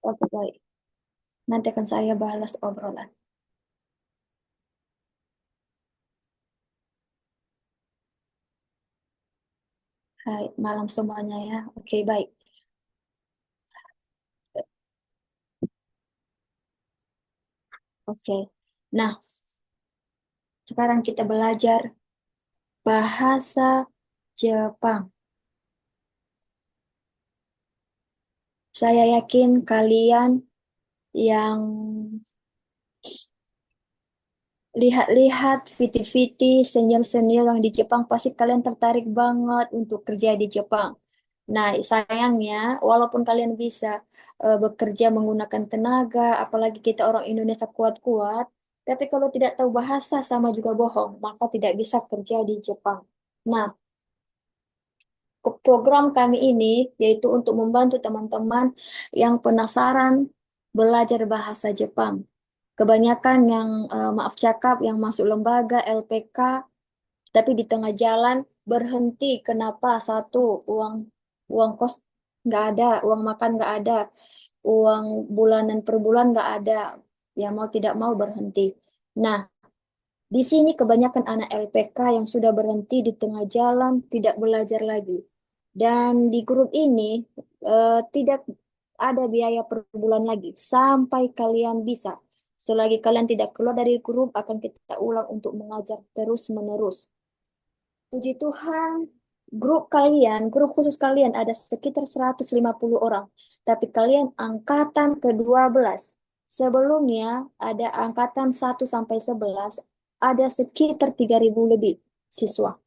Oke, baik. Nanti akan saya balas obrolan. Hai, malam semuanya ya. Oke, baik. Oke. Nah, sekarang kita belajar bahasa Jepang. Saya yakin kalian yang lihat-lihat VT-VT senior-senior yang di Jepang pasti kalian tertarik banget untuk kerja di Jepang. Nah, sayangnya walaupun kalian bisa bekerja menggunakan tenaga, apalagi kita orang Indonesia kuat-kuat, tapi kalau tidak tahu bahasa sama juga bohong, maka tidak bisa kerja di Jepang. Nah, program kami ini yaitu untuk membantu teman-teman yang penasaran belajar bahasa Jepang. Kebanyakan yang maaf cakap yang masuk lembaga LPK tapi di tengah jalan berhenti. Kenapa? Satu, uang uang kos nggak ada, uang makan nggak ada, uang bulanan per bulan nggak ada. Ya mau tidak mau berhenti. Nah, di sini kebanyakan anak LPK yang sudah berhenti di tengah jalan tidak belajar lagi. Dan di grup ini tidak ada biaya per bulan lagi sampai kalian bisa. Selagi kalian tidak keluar dari grup, akan kita ulang untuk mengajar terus-menerus. Puji Tuhan, grup khusus kalian ada sekitar 150 orang. Tapi kalian angkatan ke-12. Sebelumnya ada angkatan 1 sampai 11, ada sekitar 3.000 lebih siswa.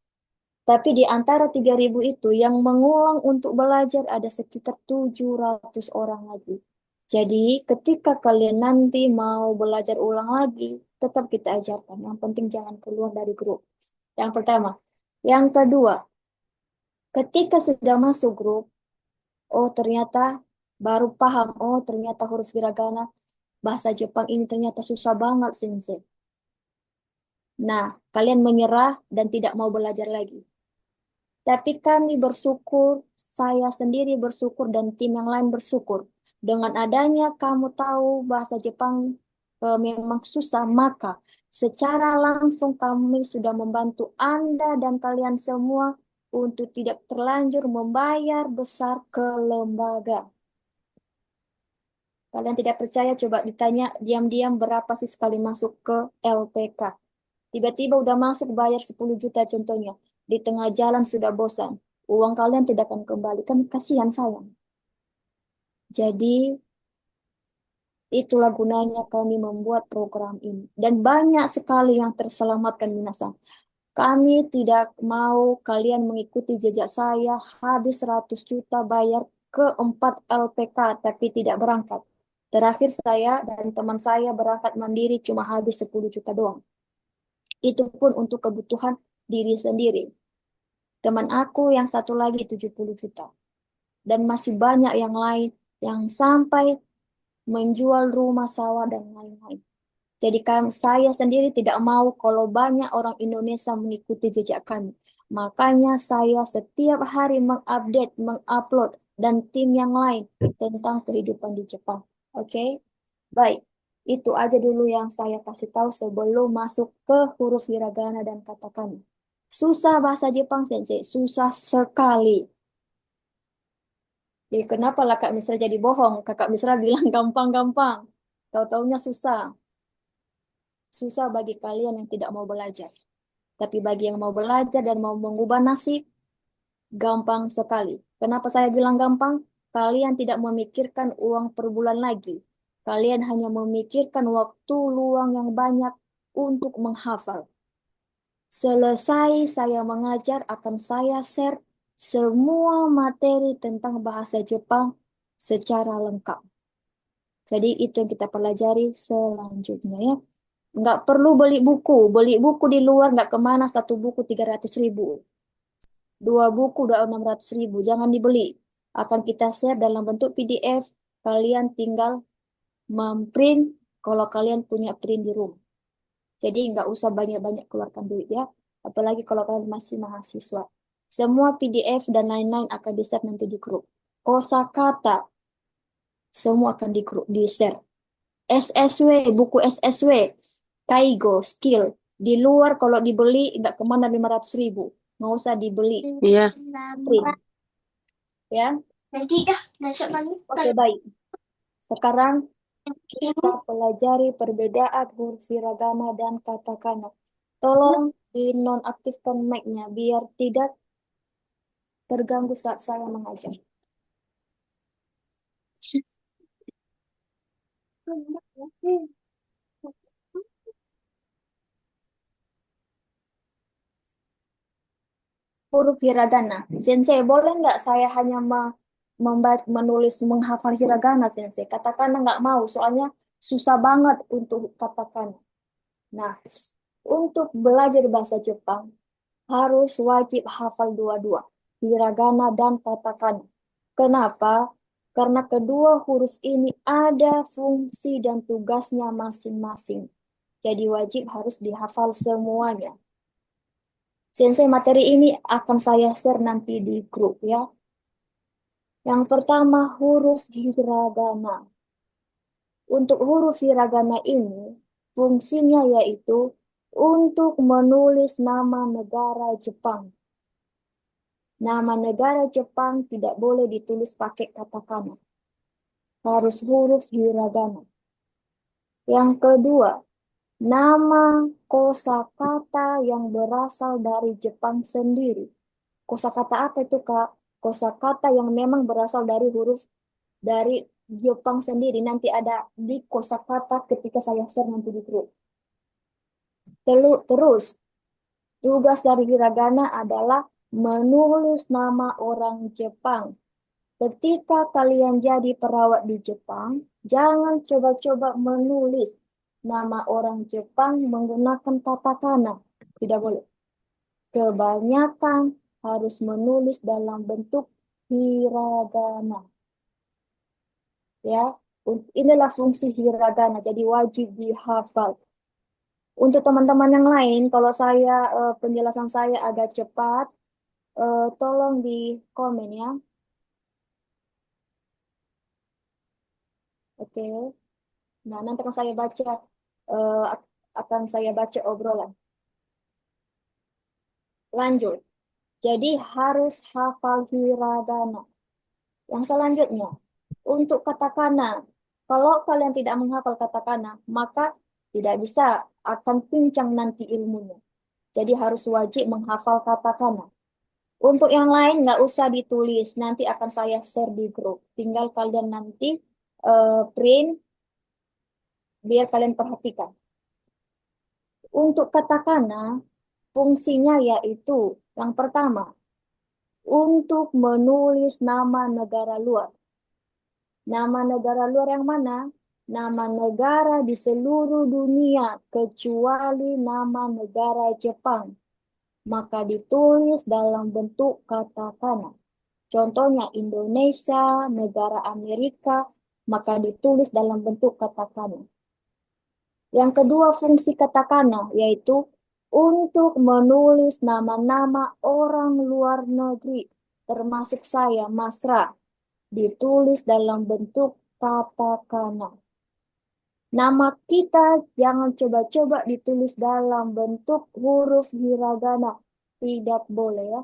Tapi di antara 3.000 itu yang mengulang untuk belajar ada sekitar 700 orang lagi. Jadi ketika kalian nanti mau belajar ulang lagi, tetap kita ajarkan. Yang penting jangan keluar dari grup. Yang pertama. Yang kedua, ketika sudah masuk grup, oh ternyata baru paham, oh ternyata huruf hiragana bahasa Jepang ini ternyata susah banget, Sensei. Nah, kalian menyerah dan tidak mau belajar lagi. Tapi kami bersyukur, saya sendiri bersyukur dan tim yang lain bersyukur. Dengan adanya kamu tahu bahasa Jepang memang susah, maka secara langsung kami sudah membantu Anda dan kalian semua untuk tidak terlanjur membayar besar ke lembaga. Kalian tidak percaya, coba ditanya diam-diam berapa sih sekali masuk ke LPK. Tiba-tiba udah masuk bayar 10 juta contohnya. Di tengah jalan sudah bosan. Uang kalian tidak akan kembali. Kan kasihan sayang. Jadi itulah gunanya kami membuat program ini. Dan banyak sekali yang terselamatkan minasang. Kami tidak mau kalian mengikuti jejak saya habis 100 juta bayar ke 4 LPK tapi tidak berangkat. Terakhir saya dan teman saya berangkat mandiri cuma habis 10 juta doang. Itu pun untuk kebutuhan diri sendiri. Teman aku yang satu lagi 70 juta. Dan masih banyak yang lain yang sampai menjual rumah, sawah, dan lain-lain. Jadi saya sendiri tidak mau kalau banyak orang Indonesia mengikuti jejak kami. Makanya saya setiap hari mengupdate, mengupload, dan tim yang lain tentang kehidupan di Jepang. Oke? Baik. Itu aja dulu yang saya kasih tahu sebelum masuk ke huruf hiragana dan katakana. Susah bahasa Jepang, Sensei. Susah sekali. Jadi kenapa lah Kak Misra jadi bohong? Kakak Misra bilang gampang-gampang. Tahu-taunya susah. Susah bagi kalian yang tidak mau belajar. Tapi bagi yang mau belajar dan mau mengubah nasib, gampang sekali. Kenapa saya bilang gampang? Kalian tidak memikirkan uang per bulan lagi. Kalian hanya memikirkan waktu luang yang banyak untuk menghafal. Selesai saya mengajar, akan saya share semua materi tentang bahasa Jepang secara lengkap. Jadi itu yang kita pelajari selanjutnya ya. Nggak perlu beli buku. Beli buku di luar nggak kemana. Satu buku 300.000. Dua buku udah 600.000. Jangan dibeli. Akan kita share dalam bentuk PDF. Kalian tinggal memprint kalau kalian punya print di rumah. Jadi nggak usah banyak-banyak keluarkan duit ya. Apalagi kalau kalian masih mahasiswa. Semua PDF dan lain-lain akan di-share nanti di grup. Kosakata. Semua akan di share. SSW, buku SSW, Kaigo, Skill. Di luar kalau dibeli nggak kemana 500.000. Nggak usah dibeli. Iya. Print, ya. Nanti dah, besok lagi. Oke, baik. Sekarang kita pelajari perbedaan huruf hiragana dan katakana. Tolong dinonaktifkan mic-nya biar tidak terganggu saat saya mengajar. Huruf hiragana. Sensei, boleh nggak saya hanya membaca, menulis, menghafal hiragana, Sensei? Katakana nggak mau, soalnya susah banget untuk katakana. Nah, untuk belajar bahasa Jepang, harus wajib hafal dua-dua, hiragana dan katakana. Kenapa? Karena kedua huruf ini ada fungsi dan tugasnya masing-masing. Jadi wajib harus dihafal semuanya. Sensei, materi ini akan saya share nanti di grup ya. Yang pertama huruf hiragana. Untuk huruf hiragana ini, fungsinya yaitu untuk menulis nama negara Jepang. Nama negara Jepang tidak boleh ditulis pakai katakana. Harus huruf hiragana. Yang kedua, nama kosakata yang berasal dari Jepang sendiri. Kosakata apa itu, Kak? Kosakata yang memang berasal dari huruf dari Jepang sendiri. Nanti ada di kosakata ketika saya share nanti di grup. Terus, tugas dari hiragana adalah menulis nama orang Jepang. Ketika kalian jadi perawat di Jepang, jangan coba-coba menulis nama orang Jepang menggunakan katakana. Tidak boleh. Kebanyakan harus menulis dalam bentuk hiragana. Ya, inilah fungsi hiragana, jadi wajib dihafal. Untuk teman-teman yang lain, kalau saya penjelasan saya agak cepat, tolong di komen ya. Oke. Nah, nanti akan saya baca akan saya baca obrolan. Lanjut. Jadi harus hafal hiragana. Yang selanjutnya, untuk katakana. Kalau kalian tidak menghafal katakana, maka tidak bisa akan pincang nanti ilmunya. Jadi harus wajib menghafal katakana. Untuk yang lain nggak usah ditulis, nanti akan saya share di grup. Tinggal kalian nanti print biar kalian perhatikan. Untuk katakana, fungsinya yaitu yang pertama, untuk menulis nama negara luar. Nama negara luar yang mana? Nama negara di seluruh dunia kecuali nama negara Jepang. Maka ditulis dalam bentuk katakana. Contohnya Indonesia, negara Amerika, maka ditulis dalam bentuk katakana. Yang kedua fungsi katakana yaitu untuk menulis nama-nama orang luar negeri, termasuk saya, Masra, ditulis dalam bentuk katakana. Nama kita jangan coba-coba ditulis dalam bentuk huruf hiragana. Tidak boleh ya.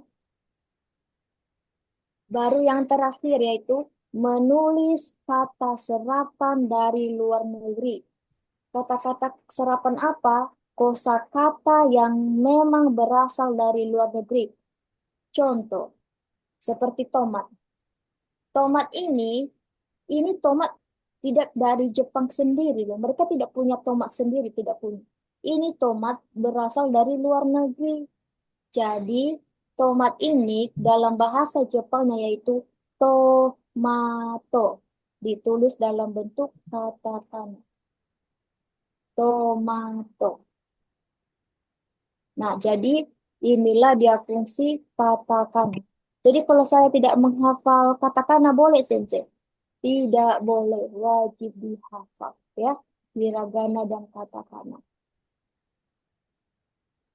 Baru yang terakhir yaitu menulis kata serapan dari luar negeri. Kata-kata serapan apa? Kosakata yang memang berasal dari luar negeri. Contoh, seperti tomat. Tomat ini tomat tidak dari Jepang sendiri loh. Mereka tidak punya tomat sendiri, tidak punya. Ini tomat berasal dari luar negeri. Jadi, tomat ini dalam bahasa Jepangnya yaitu tomato. Ditulis dalam bentuk katakana. Tomato. Nah, jadi inilah dia fungsi katakana. Jadi kalau saya tidak menghafal katakana boleh, Sensei? Tidak boleh, wajib dihafal ya. Hiragana dan katakana.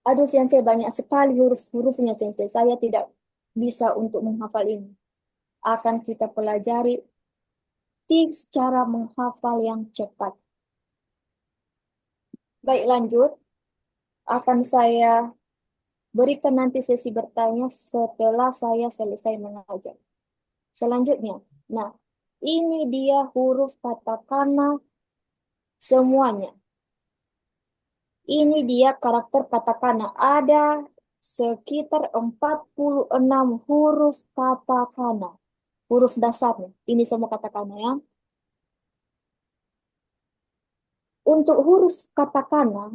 Aduh, Sensei, banyak sekali huruf-hurufnya, Sensei. Saya tidak bisa untuk menghafal ini. Akan kita pelajari tips cara menghafal yang cepat. Baik, lanjut. Akan saya berikan nanti sesi bertanya setelah saya selesai mengajar. Selanjutnya, nah, ini dia huruf katakana semuanya. Ini dia karakter katakana. Ada sekitar 46 huruf katakana. Huruf dasarnya. Ini semua katakana ya. Untuk huruf katakana,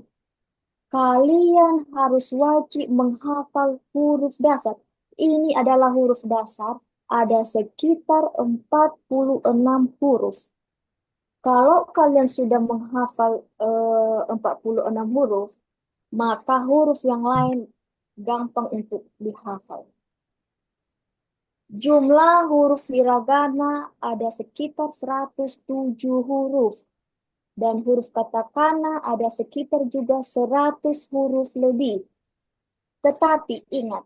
kalian harus wajib menghafal huruf dasar. Ini adalah huruf dasar. Ada sekitar 46 huruf. Kalau kalian sudah menghafal 46 huruf, maka huruf yang lain gampang untuk dihafal. Jumlah huruf hiragana ada sekitar 107 huruf. Dan huruf katakana ada sekitar juga 100 huruf lebih. Tetapi ingat,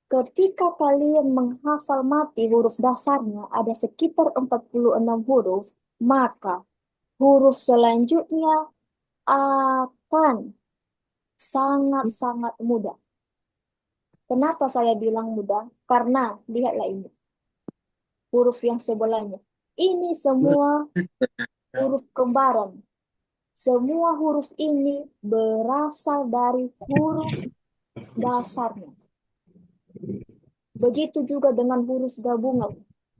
ketika kalian menghafal mati huruf dasarnya ada sekitar 46 huruf, maka huruf selanjutnya akan sangat-sangat mudah. Kenapa saya bilang mudah? Karena lihatlah ini, huruf yang sebelahnya. Ini semua huruf kembaran. Semua huruf ini berasal dari huruf dasarnya. Begitu juga dengan huruf gabungan.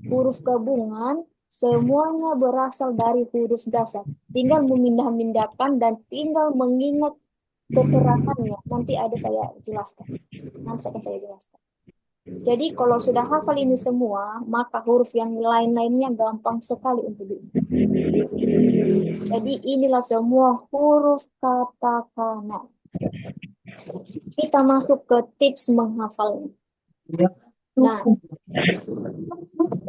Huruf gabungan semuanya berasal dari huruf dasar. Tinggal memindah-mindahkan dan tinggal mengingat keterangannya. Nanti ada saya jelaskan. Nanti akan saya jelaskan. Jadi kalau sudah hafal ini semua, maka huruf yang lain-lainnya gampang sekali untuk diingat. Jadi inilah semua huruf katakana. Kita masuk ke tips menghafalnya. Nah,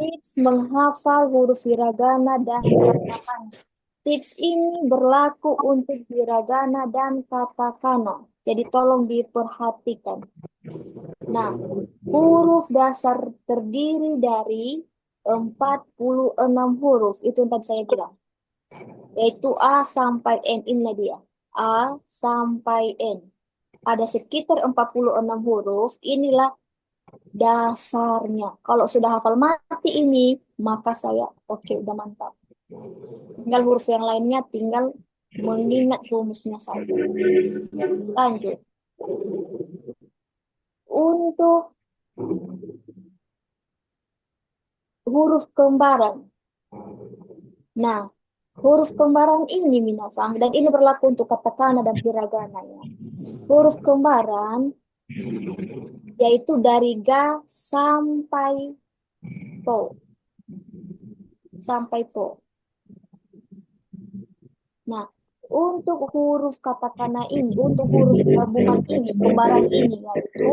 tips menghafal huruf hiragana dan katakana. Tips ini berlaku untuk hiragana dan katakana. Jadi tolong diperhatikan. Nah, huruf dasar terdiri dari 46 huruf. Itu yang tadi saya bilang. Yaitu A sampai N. Inilah dia. A sampai N. Ada sekitar 46 huruf. Inilah dasarnya. Kalau sudah hafal mati ini, maka saya oke, udah mantap. Tinggal huruf yang lainnya, tinggal mengingat rumusnya saja. Lanjut. Untuk huruf kembaran. Nah, huruf kembaran ini minasang, dan ini berlaku untuk katakana dan hiragana ya. Huruf kembaran yaitu dari ga sampai po. Sampai po. Nah, untuk huruf katakana ini, untuk huruf gabungan ini, kembaran ini yaitu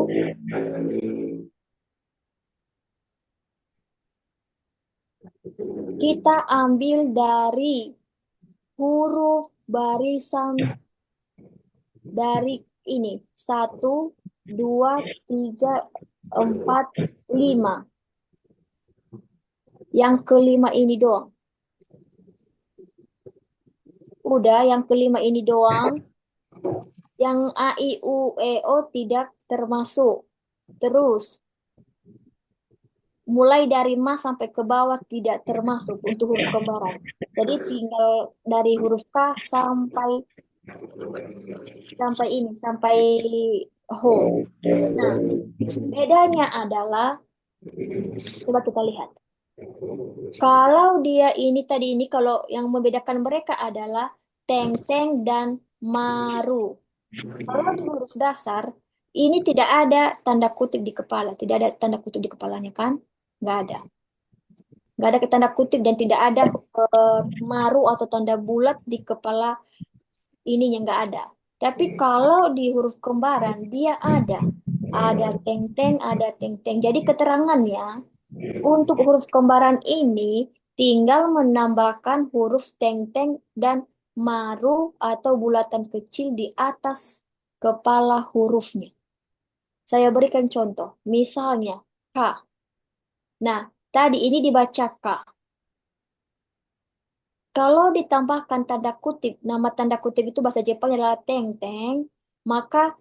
kita ambil dari huruf barisan dari ini. 1, 2, 3, 4, 5. Yang kelima ini doang. Udah, yang kelima ini doang. Yang A, I, U, E, O tidak termasuk. Terus, mulai dari ma sampai ke bawah tidak termasuk untuk huruf kembaran. Jadi tinggal dari huruf K sampai ini, sampai ho. Nah, bedanya adalah, coba kita lihat. Kalau dia ini tadi ini, kalau yang membedakan mereka adalah teng-teng dan maru. Kalau di huruf dasar, ini tidak ada tanda kutip di kepala. Tidak ada tanda kutip di kepalanya kan? Nggak ada. Nggak ada tanda kutip dan tidak ada maru atau tanda bulat di kepala ininya nggak ada. Tapi kalau di huruf kembaran, dia ada. Ada teng-teng, ada teng-teng. Jadi keterangannya, untuk huruf kembaran ini tinggal menambahkan huruf teng-teng dan maru atau bulatan kecil di atas kepala hurufnya. Saya berikan contoh, misalnya K. Nah, tadi ini dibaca K. Kalau ditambahkan tanda kutip, nama tanda kutip itu bahasa Jepang adalah teng-teng, maka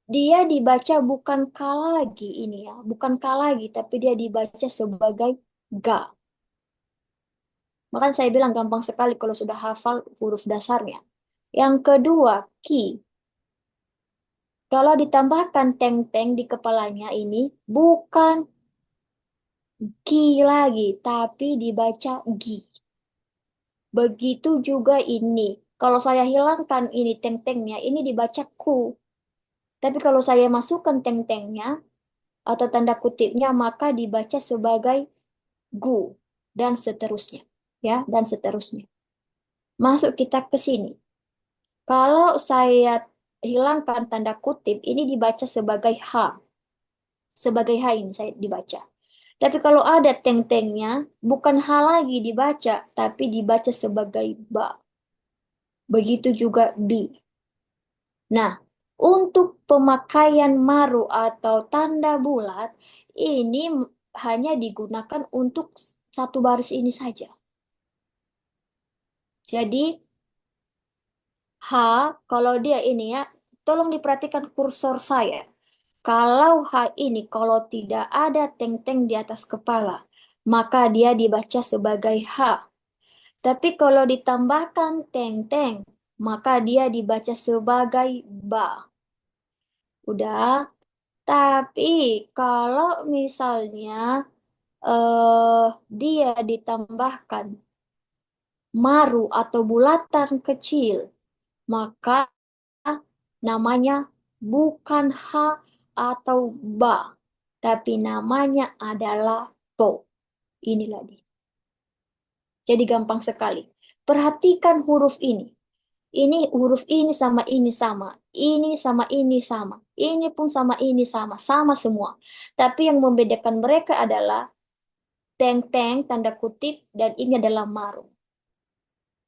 dia dibaca bukan ka lagi ini ya, bukan ka lagi, tapi dia dibaca sebagai ga. Makanya saya bilang gampang sekali kalau sudah hafal huruf dasarnya. Yang kedua, ki. Kalau ditambahkan teng-teng di kepalanya ini, bukan ki lagi, tapi dibaca gi. Begitu juga ini. Kalau saya hilangkan ini teng-tengnya, ini dibaca ku. Tapi kalau saya masukkan teng-tengnya atau tanda kutipnya, maka dibaca sebagai gu dan seterusnya. Ya, dan seterusnya. Masuk kita ke sini. Kalau saya hilangkan tanda kutip, ini dibaca sebagai ha. Sebagai ha ini saya dibaca. Tapi kalau ada teng-tengnya, bukan ha lagi dibaca, tapi dibaca sebagai ba. Begitu juga bi. Nah, untuk pemakaian maru atau tanda bulat, ini hanya digunakan untuk satu baris ini saja. Jadi, H, kalau dia ini ya, tolong diperhatikan kursor saya. Kalau H ini, kalau tidak ada teng-teng di atas kepala, maka dia dibaca sebagai H. Tapi kalau ditambahkan teng-teng, maka dia dibaca sebagai ba. Udah. Tapi kalau misalnya eh dia ditambahkan maru atau bulatan kecil, maka namanya bukan ha atau ba, tapi namanya adalah po. Inilah dia. Jadi gampang sekali. Perhatikan huruf ini. Ini huruf ini sama ini sama. Ini sama ini sama. Ini pun sama ini sama. Sama semua. Tapi yang membedakan mereka adalah teng-teng, tanda kutip, dan ini adalah maru.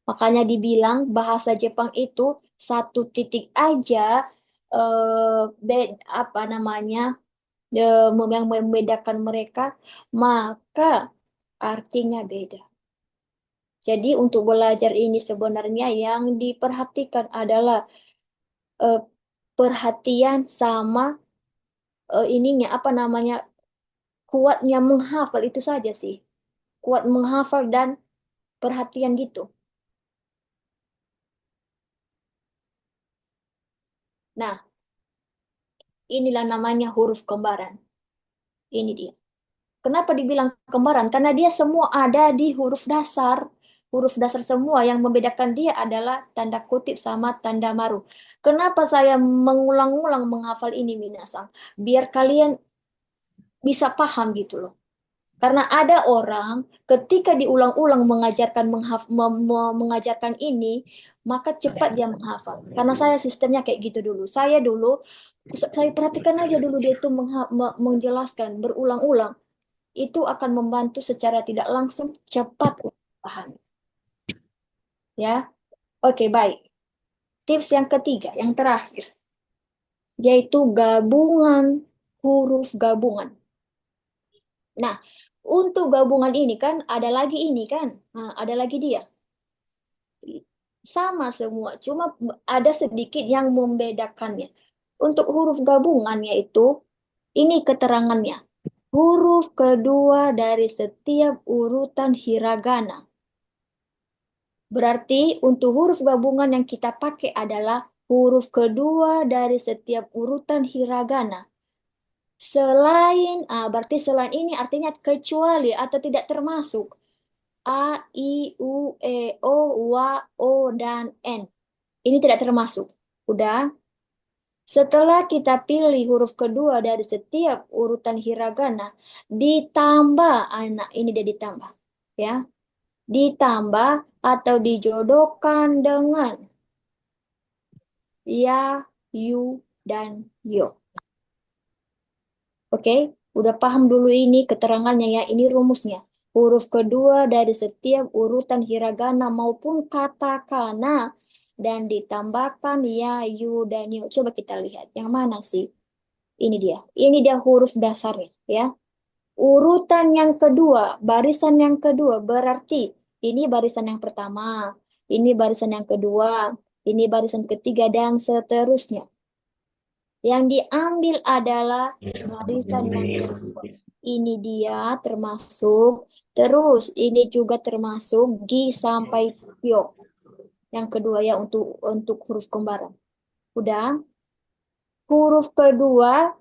Makanya dibilang bahasa Jepang itu satu titik aja apa namanya yang membedakan mereka, maka artinya beda. Jadi untuk belajar ini sebenarnya yang diperhatikan adalah eh, perhatian sama ininya apa namanya kuatnya menghafal itu saja sih. Kuat menghafal dan perhatian gitu. Nah, inilah namanya huruf kembaran. Ini dia. Kenapa dibilang kembaran? Karena dia semua ada di huruf dasar. Huruf dasar semua yang membedakan dia adalah tanda kutip sama tanda maru. Kenapa saya mengulang-ulang menghafal ini, Minasang? Biar kalian bisa paham gitu loh. Karena ada orang ketika diulang-ulang mengajarkan mengajarkan ini, maka cepat dia menghafal. Karena saya sistemnya kayak gitu dulu. Saya perhatikan aja dulu dia itu menjelaskan berulang-ulang. Itu akan membantu secara tidak langsung cepat untuk paham. Ya, oke baik. Tips yang ketiga, yang terakhir, yaitu gabungan huruf gabungan. Nah, untuk gabungan ini kan ada lagi ini kan, nah, ada lagi dia. Sama semua, cuma ada sedikit yang membedakannya. Untuk huruf gabungannya itu, ini keterangannya. Huruf kedua dari setiap urutan hiragana. Berarti untuk huruf gabungan yang kita pakai adalah huruf kedua dari setiap urutan hiragana. Berarti selain ini artinya kecuali atau tidak termasuk A, I, U, E, O, W, O, dan N. Ini tidak termasuk. Udah. Setelah kita pilih huruf kedua dari setiap urutan hiragana, ditambah anak ini dia ditambah, ya, ditambah atau dijodohkan dengan ya, yu, dan yo. Oke, udah paham dulu ini keterangannya ya, ini rumusnya. Huruf kedua dari setiap urutan hiragana maupun katakana dan ditambahkan ya, yu, dan yo. Coba kita lihat, yang mana sih? Ini dia. Ini dia huruf dasarnya ya. Urutan yang kedua, barisan yang kedua berarti Ini barisan yang pertama, ini barisan yang kedua, ini barisan ketiga, dan seterusnya. Yang diambil adalah barisan yang kedua. Ini dia termasuk, terus ini juga termasuk Gi sampai Pyo. Yang kedua ya untuk huruf kembaran. Udah, huruf kedua,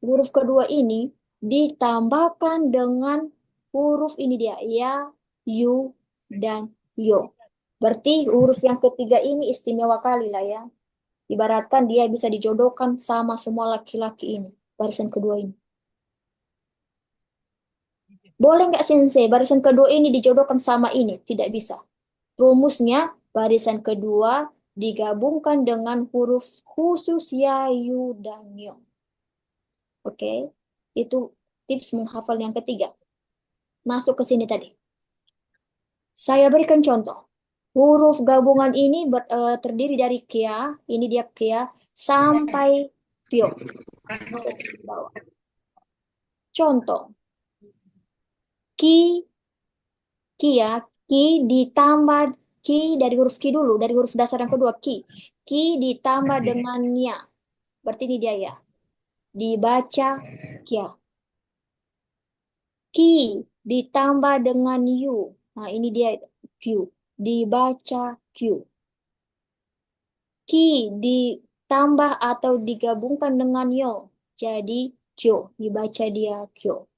huruf kedua ini ditambahkan dengan huruf ini dia, ya, yu, dan yo. Berarti huruf yang ketiga ini istimewa kali lah ya. Ibaratkan dia bisa dijodohkan sama semua laki-laki ini, barisan kedua ini. Boleh nggak Sensei, barisan kedua ini dijodohkan sama ini? Tidak bisa. Rumusnya, barisan kedua digabungkan dengan huruf khusus ya, yu, dan yo. Oke, itu tips menghafal yang ketiga. Masuk ke sini tadi. Saya berikan contoh. Huruf gabungan ini terdiri dari kia, ini dia kia, sampai pio. Bawah. Contoh, ki, kia, ki ditambah ki dari huruf ki dulu, dari huruf dasar yang kedua ki. Ki ditambah dengan nya. Berarti ini dia ya. Dibaca kia. Ki ditambah dengan yu. Nah, ini dia Q. Dibaca Q. Ki ditambah atau digabungkan dengan yo. Jadi Kyo. Dibaca dia Kyo.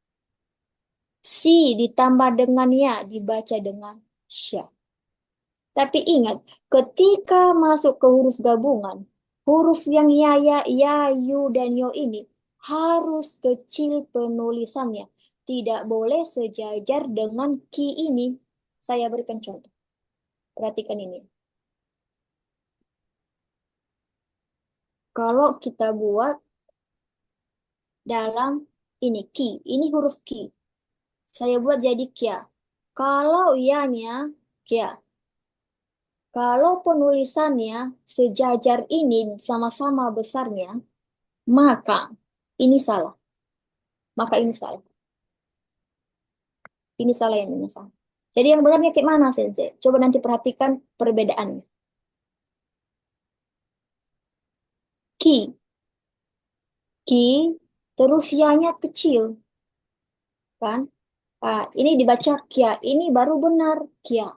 Si ditambah dengan ya. Dibaca dengan sya. Tapi ingat, ketika masuk ke huruf gabungan, huruf yang ya, yu, dan yo ini harus kecil penulisannya. Tidak boleh sejajar dengan ki ini. Saya berikan contoh. Perhatikan ini. Kalau kita buat dalam ini ki, ini huruf ki. Saya buat jadi kia. Kalau ianya kia. Kalau penulisannya sejajar ini sama-sama besarnya, maka ini salah. Maka ini salah. Ini salah yang ini salah. Jadi yang benarnya kayak mana, Sensei? Coba nanti perhatikan perbedaannya. Ki, ki, terus ya-nya kecil, kan? Ah, ini dibaca kia, ini baru benar kia.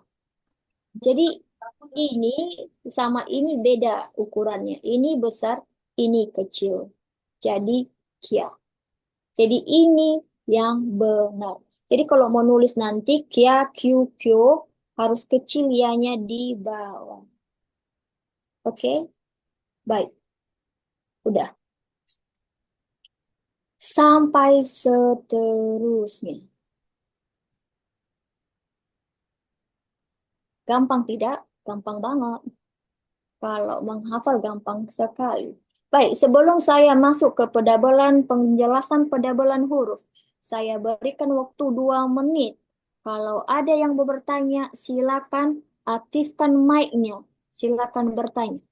Jadi ini sama ini beda ukurannya. Ini besar, ini kecil. Jadi kia. Jadi ini yang benar. Jadi kalau mau nulis nanti kia, kyu, kyo, harus kecil ya-nya di bawah. Oke? Baik. Udah. Sampai seterusnya. Gampang tidak? Gampang banget. Kalau menghafal gampang sekali. Baik, sebelum saya masuk ke penjelasan pedabelan huruf, saya berikan waktu 2 menit. Kalau ada yang mau bertanya, silakan aktifkan mic-nya. Silakan bertanya.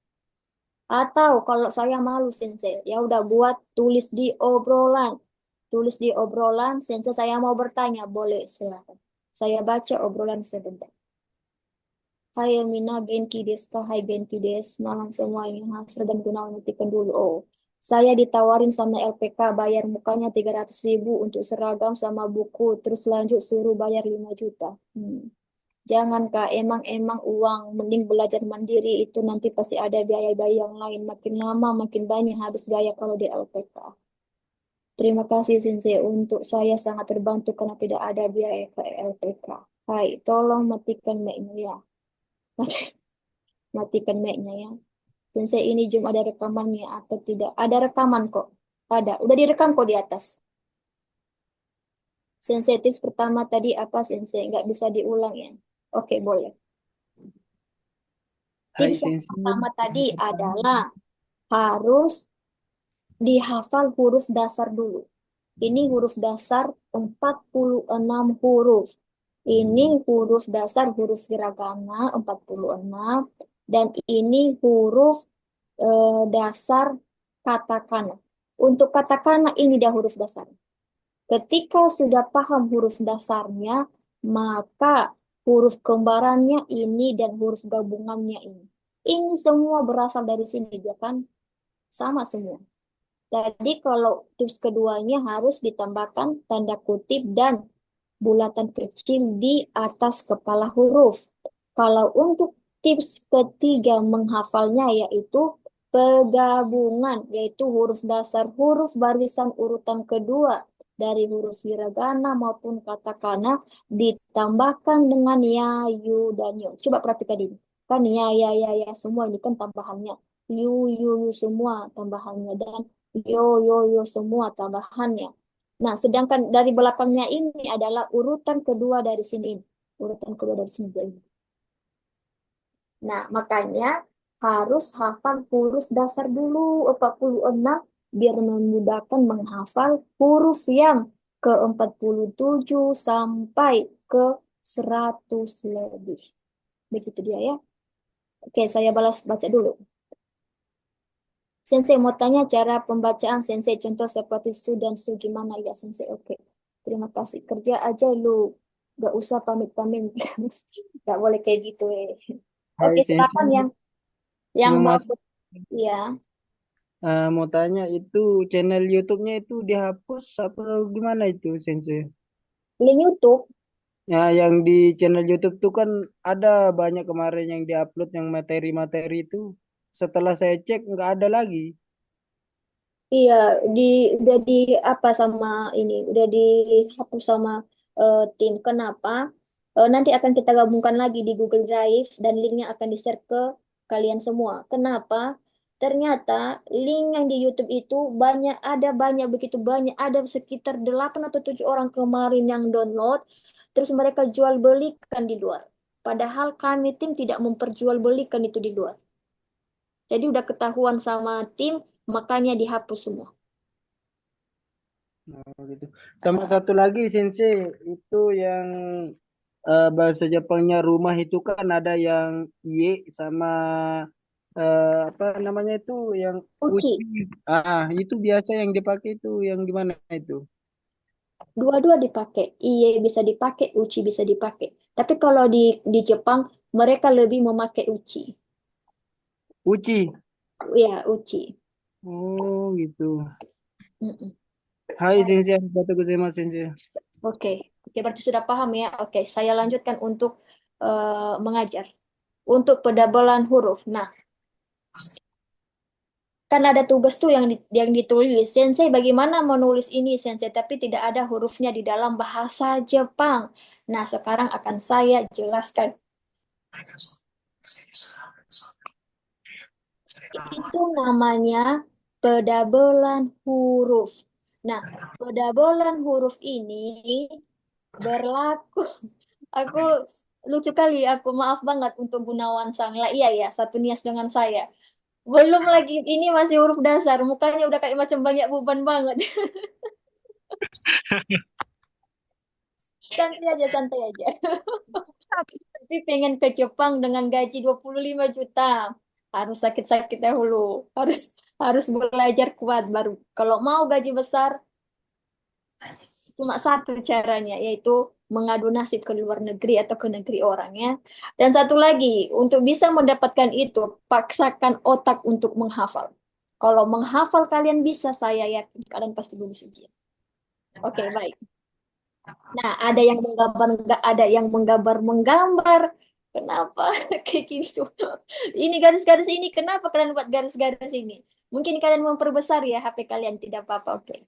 Atau kalau saya malu, Sensei, ya udah buat tulis di obrolan. Tulis di obrolan, Sensei saya mau bertanya, boleh, silakan. Saya baca obrolan sebentar. Hai Mina, Genki desu ka? Hai Genki desu. Malam semuanya. Hasra dan Gunawan netikan dulu. Oh, saya ditawarin sama LPK bayar mukanya 300.000 untuk seragam sama buku. Terus lanjut suruh bayar 5 juta. Jangan Kak, emang uang. Mending belajar mandiri itu nanti pasti ada biaya-biaya yang lain. Makin lama makin banyak habis biaya kalau di LPK. Terima kasih Sensei. Untuk saya sangat terbantu karena tidak ada biaya ke LPK. Hai, tolong matikan mic-nya ya. Matikan mic-nya ya. Sensei ini Zoom ada rekamannya atau tidak? Ada rekaman kok. Ada. Udah direkam kok di atas. Sensei tips pertama tadi apa Sensei? Nggak bisa diulang ya? Oke, boleh. Hai Tips yang Sensei. pertama tadi adalah harus dihafal huruf dasar dulu. Ini huruf dasar 46 huruf. Ini huruf dasar huruf hiragana 46 dan ini huruf dasar katakana. Untuk katakana ini dah huruf dasar. Ketika sudah paham huruf dasarnya, maka huruf kembarannya ini, dan huruf gabungannya ini. Ini semua berasal dari sini, dia kan sama semua. Jadi kalau tips keduanya harus ditambahkan tanda kutip dan bulatan kecil di atas kepala huruf. Kalau untuk tips ketiga menghafalnya yaitu penggabungan, yaitu huruf dasar huruf barisan urutan kedua dari huruf hiragana maupun katakana ditambahkan dengan ya, yu, dan yo. Coba perhatikan ini. Kan ya semua ini kan tambahannya. Yu semua tambahannya. Dan yo semua tambahannya. Nah, sedangkan dari belakangnya ini adalah urutan kedua dari sini ini. Urutan kedua dari sini ini. Nah, makanya harus hafal huruf dasar dulu 46 biar memudahkan menghafal huruf yang ke-47 sampai ke 100 lebih. Begitu dia ya. Oke, saya balas baca dulu. Sensei mau tanya cara pembacaan Sensei contoh seperti su dan su gimana ya Sensei? Oke. Terima kasih. Kerja aja lu. Gak usah pamit-pamit. Gak boleh kayak gitu Hai Oke, Sensei, silakan yang mau mau mas ya. mau tanya itu channel YouTube-nya itu dihapus apa gimana itu Sensei? Link YouTube. Ya, yang di channel YouTube tuh kan ada banyak kemarin yang diupload yang materi-materi itu. Setelah saya cek nggak ada lagi. Iya, di udah di apa sama ini, udah dihapus sama tim. Kenapa? Nanti akan kita gabungkan lagi di Google Drive dan linknya akan di-share ke kalian semua. Kenapa? Ternyata link yang di YouTube itu banyak begitu banyak, ada sekitar 8 atau 7 orang kemarin yang download, terus mereka jual belikan di luar. Padahal kami tim tidak memperjualbelikan itu di luar. Jadi udah ketahuan sama tim, makanya dihapus semua. Oh, gitu. Sama satu lagi Sensei itu yang bahasa Jepangnya rumah itu kan ada yang iye sama apa namanya itu yang uci. Uci. Itu biasa yang dipakai itu yang gimana itu? Dua-dua dipakai. Iye bisa dipakai, uci bisa dipakai. Tapi kalau di Jepang, mereka lebih memakai uci. Uci. Ya, uci. Oh, gitu. Mm-mm. Hai Sensei, arigatou gozaimasu Sensei. Oke, oke berarti sudah paham ya. Oke, saya lanjutkan untuk mengajar. Untuk pendabelan huruf. Nah, kan ada tugas tuh yang ditulis. Sensei, bagaimana menulis ini, Sensei? Tapi tidak ada hurufnya di dalam bahasa Jepang. Nah, sekarang akan saya jelaskan. Itu namanya pedabelan huruf. Nah, pedabelan huruf ini berlaku. Aku lucu kali, aku maaf banget untuk Gunawan Sangla. Iya ya, satu nias dengan saya. Belum lagi, ini masih huruf dasar. Mukanya udah kayak macam banyak beban banget. Santai aja, santai aja. Tapi pengen ke Jepang dengan gaji 25 juta. Harus sakit-sakit dahulu. Harus harus belajar kuat baru. Kalau mau gaji besar, cuma satu caranya, yaitu mengadu nasib ke luar negeri atau ke negeri orang ya. Dan satu lagi, untuk bisa mendapatkan itu, paksakan otak untuk menghafal. Kalau menghafal kalian bisa, saya yakin kalian pasti lulus ujian. Oke, baik. Nah, ada yang menggambar. Kenapa kayak gini tuh? Ini garis-garis ini, kenapa kalian buat garis-garis ini? Mungkin kalian memperbesar ya HP kalian, tidak apa-apa. Oke,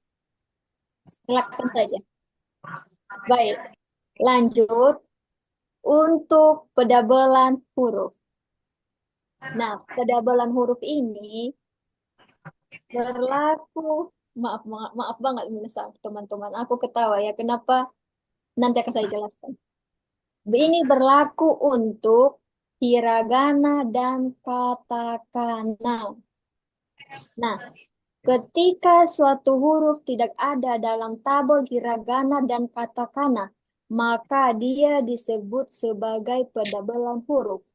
silakan saja. Baik, lanjut. Untuk pedabelan huruf. Nah, pedabelan huruf ini berlaku, maaf banget ini teman-teman. Aku ketawa ya, kenapa? Nanti akan saya jelaskan. Ini berlaku untuk hiragana dan katakana. Nah, ketika suatu huruf tidak ada dalam tabel hiragana dan katakana, maka dia disebut sebagai pedabelan huruf.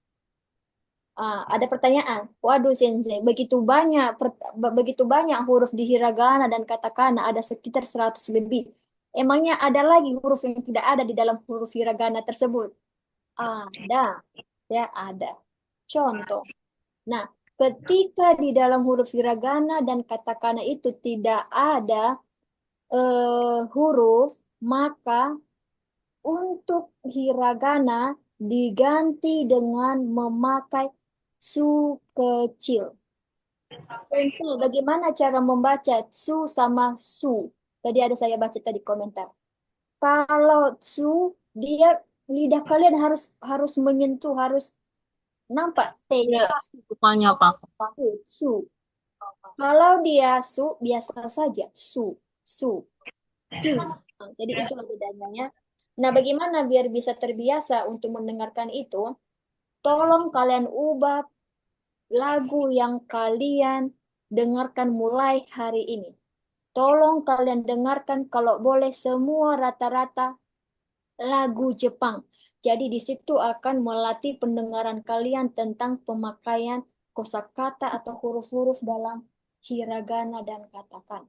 Ada pertanyaan. Waduh, Sensei, begitu banyak huruf di hiragana dan katakana, ada sekitar 100 lebih. Emangnya ada lagi huruf yang tidak ada di dalam huruf hiragana tersebut? Ada. Ya, ada. Contoh. Nah, ketika di dalam huruf hiragana dan katakana itu tidak ada huruf, maka untuk hiragana diganti dengan memakai su kecil. Sensei, bagaimana cara membaca su sama su? Tadi ada saya baca tadi komentar. Kalau su, dia lidah kalian harus harus menyentuh, harus nampak Iya, T-nya sukanya apa? su, su. Kalau dia su, biasa saja su, su, su. Nah, jadi itulah bedanya ya. Nah, bagaimana biar bisa terbiasa untuk mendengarkan itu? Tolong kalian ubah lagu yang kalian dengarkan mulai hari ini. Tolong kalian dengarkan kalau boleh semua rata-rata lagu Jepang. Jadi di situ akan melatih pendengaran kalian tentang pemakaian kosakata atau huruf-huruf dalam hiragana dan katakana.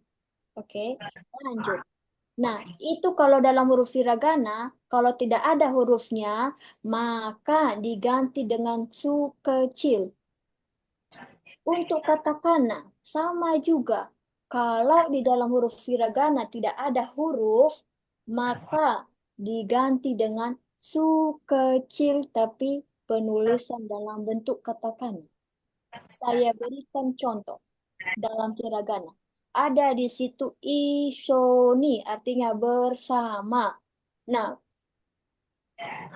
Oke, lanjut. Nah, itu kalau dalam huruf hiragana, kalau tidak ada hurufnya, maka diganti dengan su kecil. Untuk katakana, sama juga. Kalau di dalam huruf hiragana tidak ada huruf, maka diganti dengan su kecil tapi penulisan dalam bentuk katakana. Saya berikan contoh dalam hiragana. Ada di situ ishoni, artinya bersama. Nah,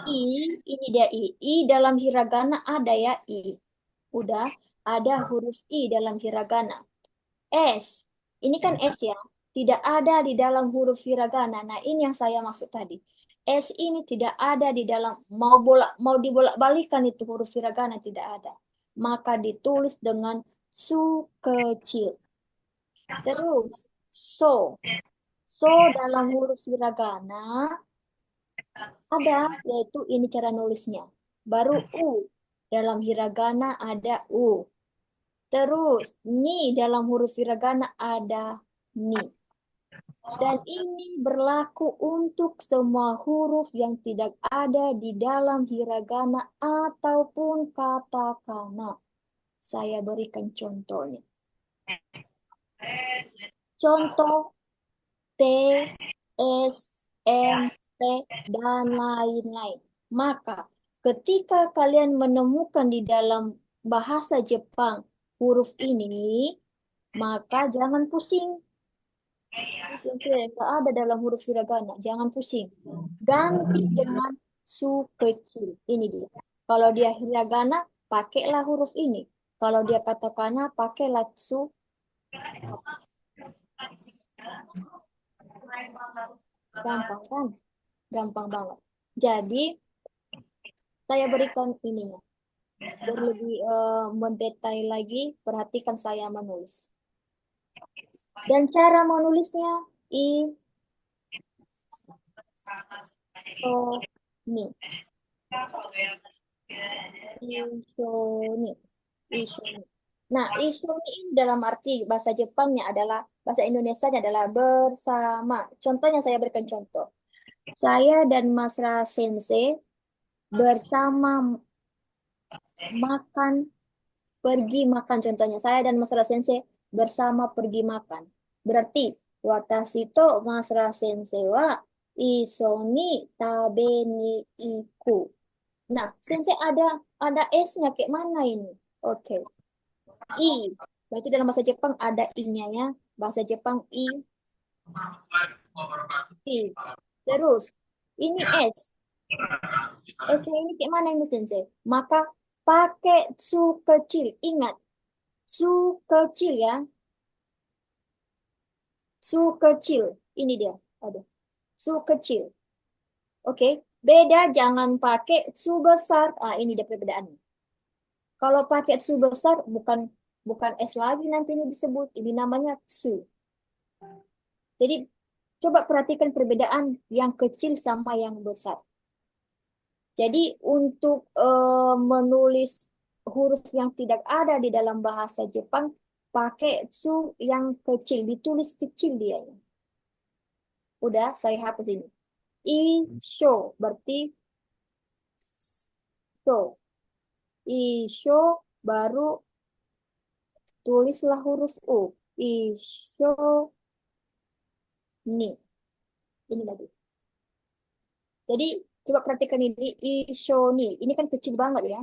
i, ini dia i. I dalam hiragana ada ya i. Udah, ada huruf i dalam hiragana. S, ini kan S ya, tidak ada di dalam huruf hiragana. Nah, ini yang saya maksud tadi. S ini tidak ada di dalam, mau dibolak-balikan itu huruf hiragana tidak ada. Maka ditulis dengan su kecil. Terus, so. So dalam huruf hiragana ada, yaitu ini cara nulisnya. Baru U. Dalam hiragana ada U. Terus, ni dalam huruf hiragana ada ni. Dan ini berlaku untuk semua huruf yang tidak ada di dalam hiragana ataupun katakana. Saya berikan contohnya. Contoh T, S, M, P, dan lain-lain. Maka, ketika kalian menemukan di dalam bahasa Jepang huruf ini, maka jangan pusing. Oke, nggak ada dalam huruf hiragana, jangan pusing. Ganti dengan su kecil. Ini dia. Kalau dia hiragana, pakailah huruf ini. Kalau dia katakana, pakailah su. Gampang kan? Gampang banget. Jadi, saya berikan ininya. Biar lebih mendetail lagi, perhatikan saya menulis. Dan cara menulisnya, i, so, ni. Ishoni. Ishoni. Nah, ishoni ini dalam arti bahasa Jepangnya adalah, bahasa Indonesianya adalah bersama. Contohnya saya berikan contoh. Saya dan Mas Ra Sensei bersama makan, pergi makan. Contohnya, saya dan Mas Ra Sensei bersama pergi makan. Berarti, watashi to Mas Ra Sensei wa isoni tabe ni iku. Nah, Sensei ada S-nya kayak mana ini? Oke. I. Berarti dalam bahasa Jepang ada I-nya ya. Bahasa Jepang I. I. Terus, ini S. S-nya ini kayak mana ini Sensei? Maka pakai su kecil. Ingat, su kecil ya. Su kecil. Ini dia. Aduh. Su kecil. Oke. Beda jangan pakai su besar. Ah, ini dia perbedaannya. Kalau pakai su besar bukan bukan S lagi nanti ini disebut. Ini namanya su. Jadi coba perhatikan perbedaan yang kecil sama yang besar. Jadi untuk menulis huruf yang tidak ada di dalam bahasa Jepang pakai su yang kecil, ditulis kecil dia. Udah, saya hapus ini. Isho berarti Isho. Isho baru tulislah huruf U. Isho ni. Ini lagi. Jadi coba perhatikan ini. Isho ni. Ini kan kecil banget ya.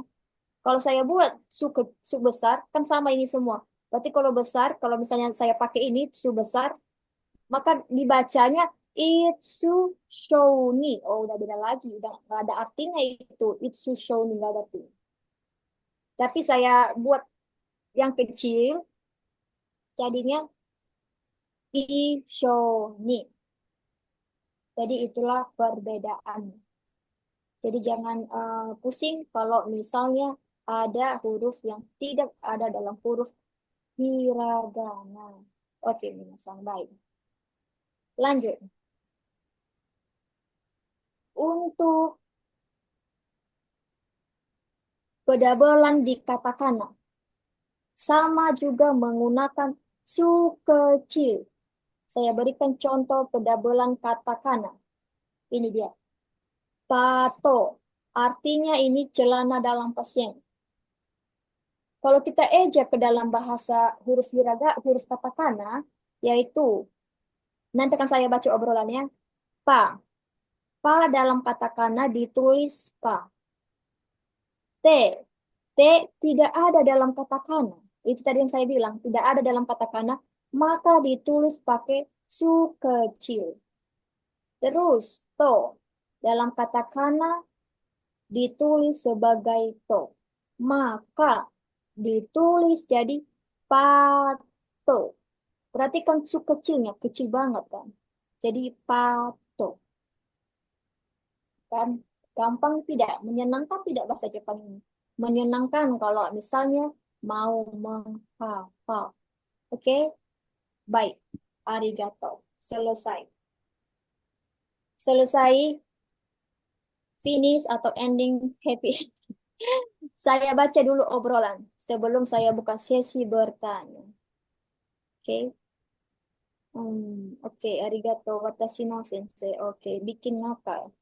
Kalau saya buat su besar, kan sama ini semua. Berarti kalau besar, kalau misalnya saya pakai ini, su besar, maka dibacanya Itsu Shoni. Oh, udah beda lagi. Udah nggak ada artinya itu. Itsu Shoni, nggak ada artinya. Tapi saya buat yang kecil, jadinya Ishoni. Jadi itulah perbedaan. Jadi jangan pusing kalau misalnya ada huruf yang tidak ada dalam huruf hiragana. Oke, minasan baik. Lanjut. Untuk pedabelan di katakana, sama juga menggunakan su kecil. Saya berikan contoh pedabelan katakana. Ini dia. Pato. Artinya ini celana dalam pasien. Kalau kita ejak ke dalam bahasa huruf katakana, yaitu, nanti akan saya baca obrolannya, pa. Pa dalam katakana ditulis pa. T. T tidak ada dalam katakana. Itu tadi yang saya bilang, tidak ada dalam katakana, maka ditulis pakai su kecil. Terus, to. Dalam katakana ditulis sebagai to. Maka ditulis jadi pato. Perhatikan su kecilnya, kecil banget kan. Jadi pato. Kan gampang tidak? Menyenangkan tidak bahasa Jepang ini? Menyenangkan kalau misalnya mau menghafal. Oke? Baik. Arigato. Selesai. Selesai. Finish atau ending happy. Saya baca dulu obrolan sebelum saya buka sesi bertanya. Oke? Oke, arigato watashi no sensei. Oke, bikin nakal.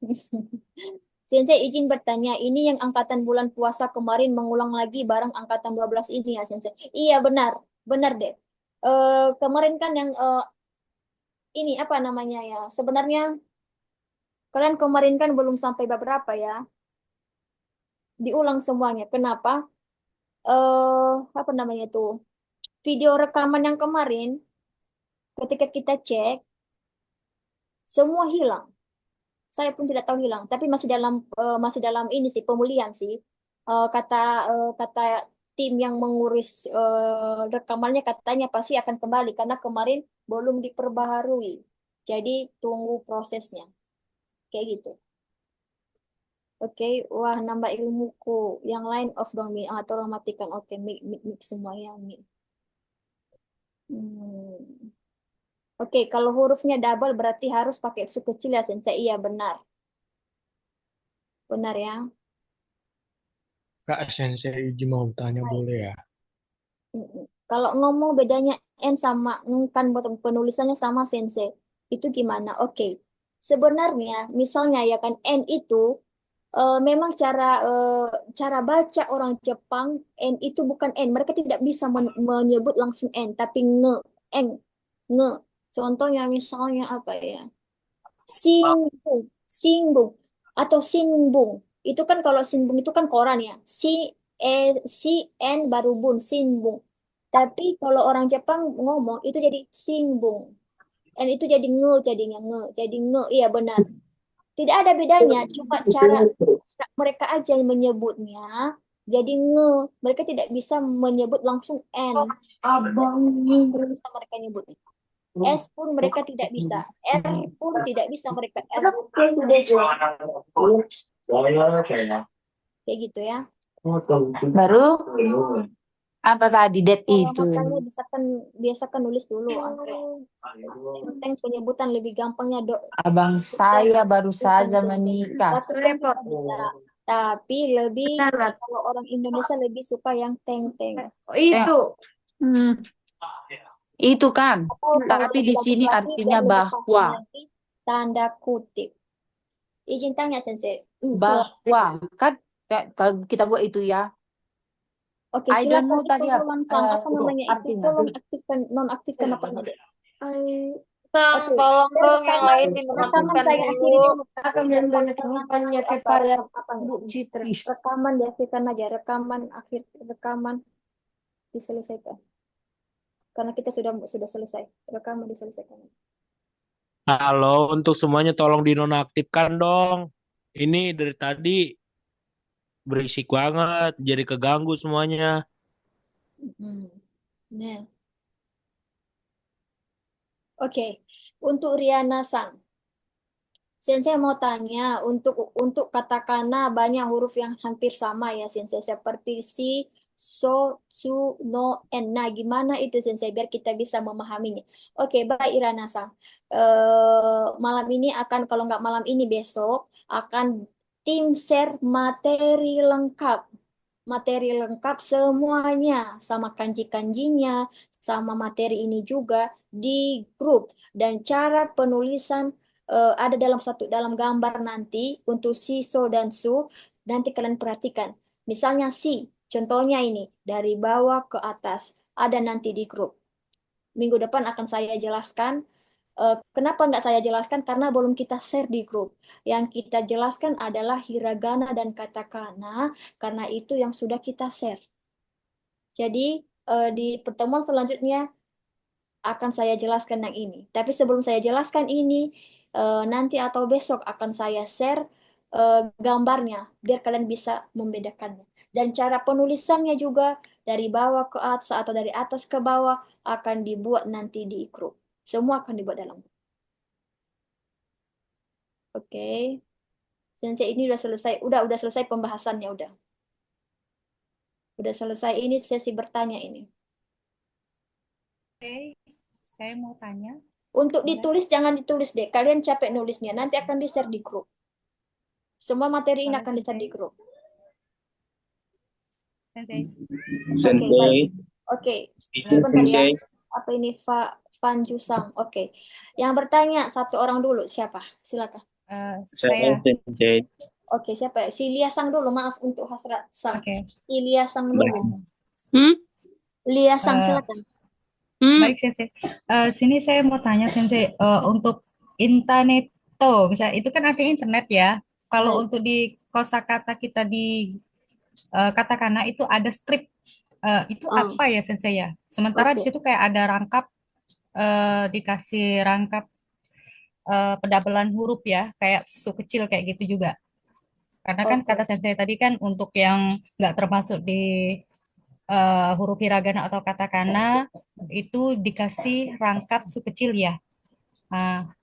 Sensei izin bertanya, ini yang angkatan bulan puasa kemarin mengulang lagi bareng angkatan 12 ini ya, Sensei? Iya, benar. Benar deh. Kemarin kan yang ini apa namanya ya? Sebenarnya kalian kemarin kan belum sampai bab berapa ya? Diulang semuanya. Kenapa? Apa namanya tuh? Video rekaman yang kemarin ketika kita cek semua hilang. Saya pun tidak tahu hilang, tapi masih dalam ini sih pemulihan sih. Kata kata tim yang mengurus rekamannya katanya pasti akan kembali karena kemarin belum diperbaharui. Jadi tunggu prosesnya. Kayak gitu. Oke, wah nambah ilmuku. Yang lain off dong, Mi. Tolong matikan. Oke, mik semua ya, Mi. Hmm. Oke, kalau hurufnya double berarti harus pakai su kecil ya, Sensei. Iya, benar. Benar ya. Kak Sensei izin mau tanya Baik. boleh ya? Kalau ngomong bedanya N sama Ng kan penulisannya sama Sensei. Itu gimana? Oke. Sebenarnya misalnya ya kan N itu memang cara baca orang Jepang N itu bukan N. Mereka tidak bisa menyebut langsung N tapi N, nge. Contohnya misalnya apa ya? Singbung, singbung atau singbung. Itu kan kalau singbung itu kan koran ya. Si N baru bun, singbung. Tapi kalau orang Jepang ngomong itu jadi singbung. N itu jadi jadinya jadi iya benar. Tidak ada bedanya, cuma cara mereka aja yang menyebutnya jadi Mereka tidak bisa menyebut langsung N. Tidak bisa mereka nyebutnya. S pun mereka tidak bisa. R pun tidak bisa mereka R. Kayak gitu ya. Baru apa tadi det itu? Makanya biasakan nulis dulu. Yang penyebutan lebih gampangnya Abang saya baru saja menikah. tapi kan bisa. Tapi lebih kalau orang Indonesia lebih suka yang teng-teng. Itu. Itu kan. Atau kalau Tapi di sini laki-laki artinya dia lebih pakai bahwa. nanti tanda kutip. Izin tanya Sensei. Bahwa kan Kalau kita buat itu ya. Oke, I don't silakan know tadi itu Wansang. Apa huruf namanya itu? artinya. Tolong aktifkan, nonaktifkan apanya deh. Sang, Oke, tolong dan dong yang lain rekaman dinonaktifkan saya akhiri dulu. dulu. Akan Biar mendengarkannya pandangan kepada apanya? Bu Citris. Rekaman diaktifkan aja, rekaman diselesaikan. Karena kita sudah selesai, rekaman diselesaikan. Halo, untuk semuanya tolong dinonaktifkan dong. Ini dari tadi berisik banget, jadi keganggu semuanya. Hmm. Nah, oke. Untuk Riana Sang. Sensei mau tanya, untuk katakana banyak huruf yang hampir sama ya Sensei, seperti si, so, su, no, en. Nah, gimana itu Sensei biar kita bisa memahaminya? Oke, baik Irana-san. Malam ini akan, kalau nggak malam ini besok, akan tim share materi lengkap semuanya, sama kanji-kanjinya, sama materi ini juga di grup. Dan cara penulisan ada dalam gambar nanti untuk si, so, dan su. Nanti kalian perhatikan. Misalnya si, contohnya ini dari bawah ke atas. Ada nanti di grup. Minggu depan akan saya jelaskan. Kenapa nggak saya jelaskan? Karena belum kita share di grup. Yang kita jelaskan adalah hiragana dan katakana, karena itu yang sudah kita share. Jadi di pertemuan selanjutnya akan saya jelaskan yang ini. Tapi sebelum saya jelaskan ini, nanti atau besok akan saya share gambarnya, biar kalian bisa membedakannya. Dan cara penulisannya juga dari bawah ke atas atau dari atas ke bawah akan dibuat nanti di grup. Semua akan dibuat dalam grup. Oke. Sensei ini udah selesai, udah selesai pembahasannya udah. Udah selesai ini sesi bertanya ini. Oke, saya mau tanya. Untuk Boleh? ditulis jangan ditulis deh. Kalian capek nulisnya. Nanti akan di-share di grup. Semua materi ini Boleh, akan di-share di Sensei. grup. Sensei. Oke, baik. Oke, Halo, sebentar ya. Sensei. Apa ini Pan Jusang? Oke. Yang bertanya satu orang dulu. Siapa? Silakan. Saya. Oke, siapa? Si Lia Sang dulu. Maaf untuk Hasrat Sang. Oke. Si Lia Sang dulu. Hmm? Lia Sang, Eh, silakan. Baik, Sensei. Sini saya mau tanya, Sensei. Untuk interneto, misalnya itu kan artinya internet ya. Kalau Baik. untuk di kosakata kita di katakana itu ada strip. Itu Oh, apa ya, Sensei ya? Sementara di oke. situ kayak ada rangkap, dikasih rangkap pendabelan huruf ya, kayak su kecil kayak gitu juga. Karena kan Oke. kata Sensei tadi kan untuk yang nggak termasuk di huruf hiragana atau katakana itu dikasih rangkap su kecil ya.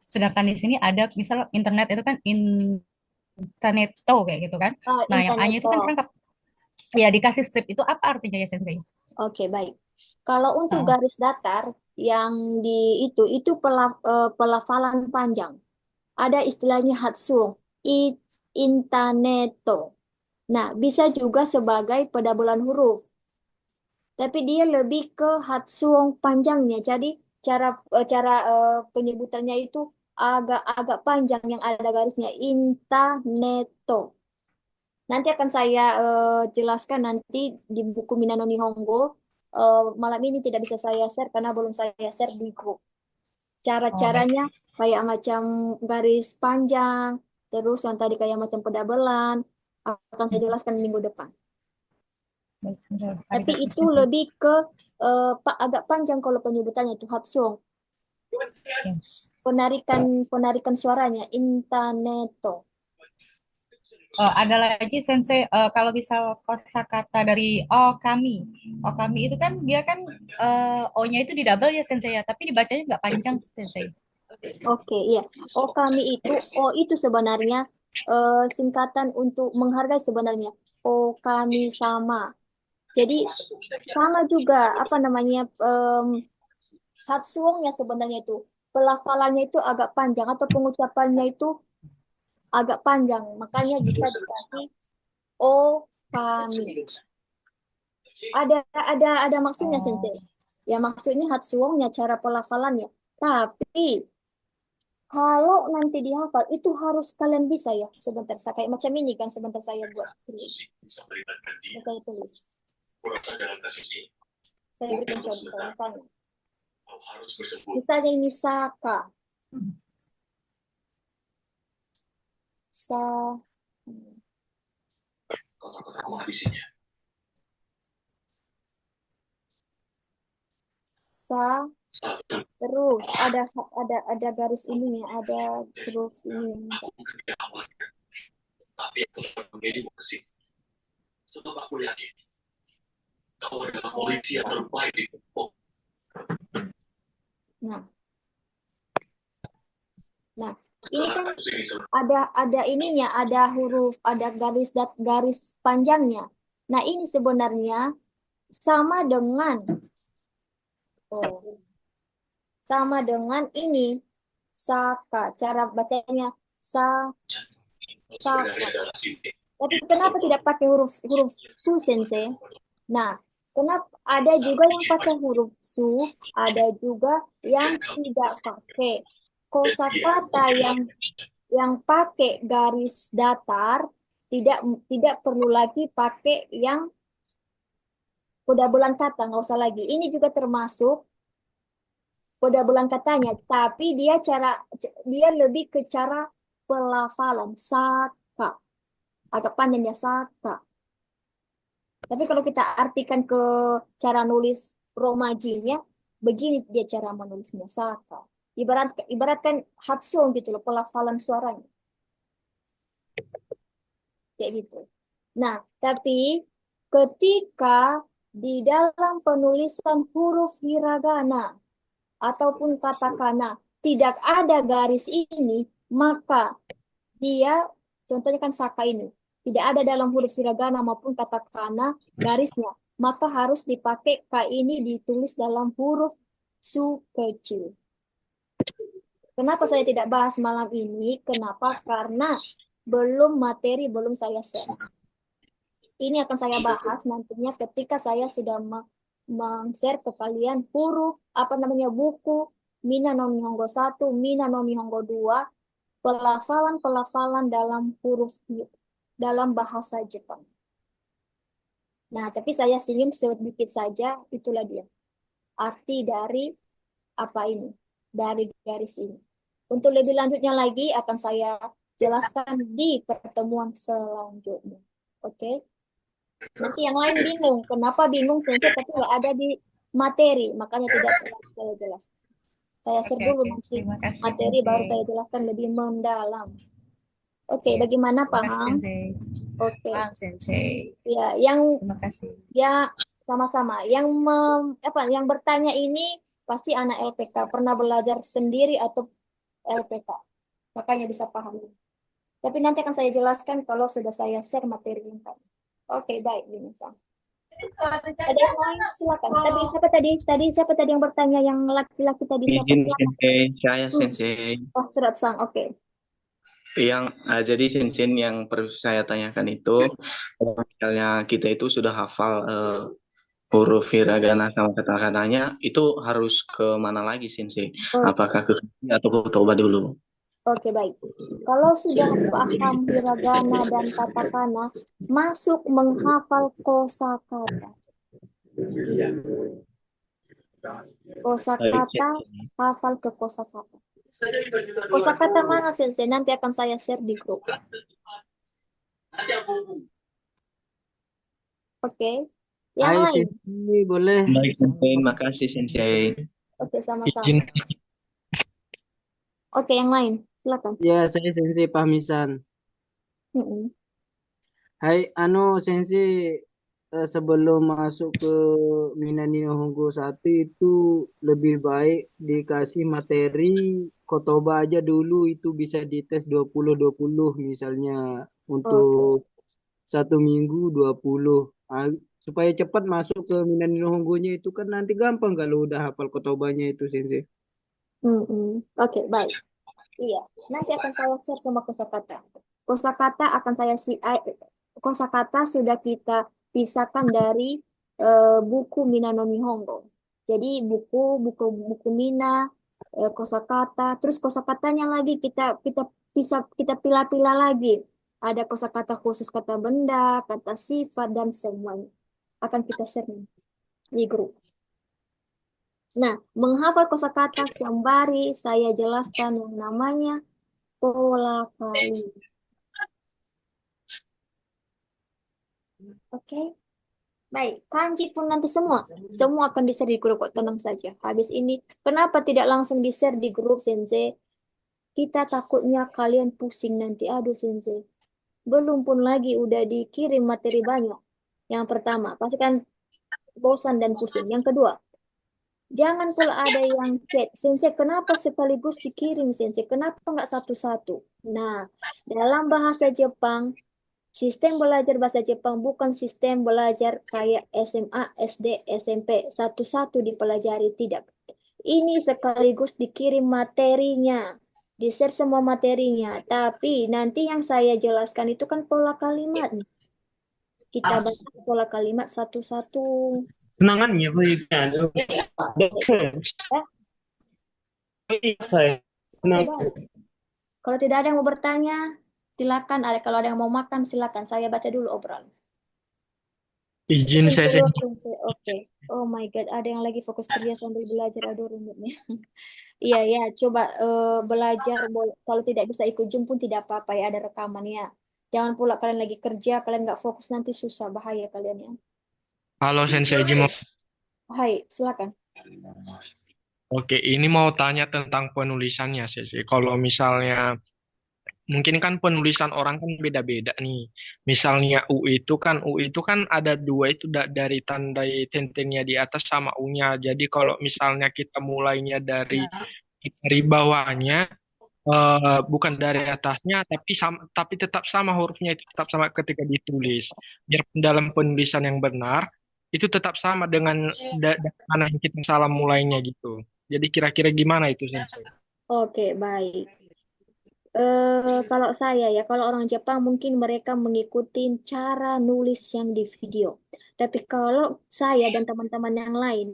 Sedangkan di sini ada misal internet itu kan interneto kayak gitu kan. Nah, yang A-nya itu kan Interneto. rangkap. Ya, dikasih strip itu apa artinya ya Sensei? Oke, baik. Kalau untuk Ah, garis datar yang di itu pelafalan panjang. Ada istilahnya Hatsung, Intaneto. Nah, bisa juga sebagai pedabulan huruf, tapi dia lebih ke Hatsung panjangnya. Jadi penyebutannya itu agak panjang yang ada garisnya Intaneto. Nanti akan saya jelaskan nanti di buku Minano Nihongo. Malam ini tidak bisa saya share karena belum saya share di grup. oh, baik. Cara-caranya kayak macam garis panjang, terus yang tadi kayak macam pedabelan, akan saya jelaskan minggu depan. Baik, Sensei. Tapi Arigato, itu Sensei. lebih ke agak panjang kalau penyebutannya itu Hatsung. Ya. Penarikan suaranya Intaneto. Ada lagi Sensei, kalau misal kosakata dari kami itu kan dia kan O-nya itu di double ya Sensei ya, tapi dibacanya nggak panjang Sensei. Oke, iya. O itu sebenarnya singkatan untuk menghargai sebenarnya. O kami sama. Jadi sama juga apa namanya Hatsuongnya sebenarnya itu pelafalannya itu agak panjang atau pengucapannya itu agak panjang. Makanya bisa dikasih O kami. Ada maksudnya Sensei. Oh, Ya maksudnya Hatsuongnya cara pelafalannya. Tapi Kalau nanti dihafal, itu harus kalian bisa ya. Sebentar, saya kayak macam ini kan, sebentar saya buat tulis. Saya tulis. Saya berikan contoh, misalnya. Misalnya ini Saka. Sa, sa, terus ada garis ini, ada terus ini. Nah, nah, ini kan ada ininya, ada huruf, ada garis panjangnya. Nah, ini sebenarnya sama dengan sama dengan ini Saka. Cara bacanya Saka. Tapi kenapa tidak pakai huruf su, Sensei? Nah, kenapa ada juga yang pakai huruf su, ada juga yang tidak pakai. Kosakata yang pakai garis datar tidak perlu lagi pakai yang pada bulan kata, nggak usah lagi. Ini juga termasuk pada bulan katanya, tapi dia lebih ke cara pelafalan Saka. Agak panjang ya Saka. Tapi kalau kita artikan ke cara nulis romajinya, begini dia cara menulisnya Saka. Ibaratkan hatsun gitu loh, pelafalan suaranya. Kayak gitu. Nah, tapi ketika di dalam penulisan huruf hiragana ataupun katakana tidak ada garis ini, maka dia, contohnya kan Saka ini, tidak ada dalam huruf hiragana maupun katakana garisnya, maka harus dipakai K ini ditulis dalam huruf su kecil. Kenapa saya tidak bahas malam ini? Kenapa? Karena materi belum saya share. Ini akan saya bahas nantinya ketika saya sudah meng-share ke kalian huruf, buku Mina no Nihongo 1, Mina no Nihongo 2, pelafalan-pelafalan dalam bahasa Jepang. Nah, tapi saya singgung sedikit saja, itulah dia. Arti dari apa ini, dari garis ini. Untuk lebih lanjutnya lagi akan saya jelaskan di pertemuan selanjutnya. Oke? Nanti yang lain bingung. Kenapa bingung? Sensei tapi nggak ada di materi, makanya tidak saya jelaskan. Saya share dulu nanti Terima kasih, materi, Sensei. baru saya jelaskan lebih mendalam. Oke, bagaimana Terima kasih, paham? Sensei. Oke. Paham, Sensei. Ya, Terima kasih. ya sama-sama. Yang bertanya ini pasti anak LPK, pernah belajar sendiri atau LPK. Makanya bisa paham. Tapi nanti akan saya jelaskan kalau sudah saya share materi ini. Oke, baik, Bintang. Ada yang lain? Silakan. Siapa tadi yang bertanya, yang laki-laki tadi siapa? Izin Sensei, saya Sensei. Oh, Surat Sang. Oke. Jadi Sensei yang perlu saya tanyakan itu, kalau misalnya kita itu sudah hafal huruf hiragana sama kata-katanya, itu harus ke mana lagi Sensei? Oh. Apakah ke kaki atau ke toba dulu? Oke, baik. Kalau sudah paham hiragana dan katakana, masuk menghafal kosakata. Kosakata, hafal ke kosakata. Kosakata mana, Sensei? Nanti akan saya share di grup. Oke. Yang Hai, lain? Sensei, boleh. Baik Sensei, makasih Sensei. Oke, sama-sama. Izin. Oke, yang lain. Silakan. Ya, saya Sensei Pahmisan. Mm-mm. Hai, Sensei, sebelum masuk ke Minani Nihongo 1 itu lebih baik dikasih materi kotoba aja dulu, itu bisa dites 20-20 misalnya untuk 1 minggu 20. Supaya cepat masuk ke Minani Nihongonya itu kan nanti gampang kalau udah hafal kotobanya itu Sensei. Oke, baik. Iya, nanti akan saya share sama kosakata. Kosakata kosakata sudah kita pisahkan dari buku Mina no Nihongo. Jadi buku Mina kosakata, terus kosakatanya lagi kita pilah-pilah lagi. Ada kosakata khusus kata benda, kata sifat dan semuanya akan kita share di grup. Nah, menghafal kosakata sembari saya jelaskan yang namanya pola kalimat. Oke, baik. Kanji pun nanti semua akan di-share di grup kok, tenang saja. Habis ini, kenapa tidak langsung di-share di grup, Sensei? Kita takutnya kalian pusing nanti. Aduh, Sensei. Belum pun lagi udah dikirim materi banyak. Yang pertama, pasti kan bosan dan pusing. Yang kedua, jangan pula ada yang chat. Sensei, kenapa sekaligus dikirim, Sensei? Kenapa nggak satu-satu? Nah, dalam bahasa Jepang, sistem belajar bahasa Jepang bukan sistem belajar kayak SMA, SD, SMP. Satu-satu dipelajari, tidak. Ini sekaligus dikirim materinya. Di-share semua materinya. Tapi nanti yang saya jelaskan itu kan pola kalimat nih. Kita baca pola kalimat satu-satu. Senangannya baiknya. Ya, coba. Kalau tidak ada yang mau bertanya, silakan. Kalau ada yang mau makan, silakan. Saya baca dulu obrolan. Izin saya Oke. Oh my God, ada yang lagi fokus kerja sambil belajar. Aduh, rumitnya. Iya, ya. Coba belajar. Kalau tidak bisa ikut Zoom pun tidak apa-apa ya. Ada rekaman ya. Jangan pula kalian lagi kerja, kalian nggak fokus nanti susah, bahaya kalian ya. Halo Sensei Jimo. Hai, silakan. Oke, ini mau tanya tentang penulisannya Sensei. Kalau misalnya mungkin kan penulisan orang kan beda-beda nih. Misalnya U itu kan ada dua itu dari tandai tentennya di atas sama U-nya. Jadi kalau misalnya kita mulainya dari bawahnya bukan dari atasnya tapi tetap sama hurufnya itu tetap sama ketika ditulis. Biarpun dalam penulisan yang benar itu tetap sama dengan mana yang kita salah mulainya gitu. Jadi kira-kira gimana itu Sensei? Oke, baik. Kalau saya ya, kalau orang Jepang mungkin mereka mengikuti cara nulis yang di video. Tapi kalau saya dan teman-teman yang lain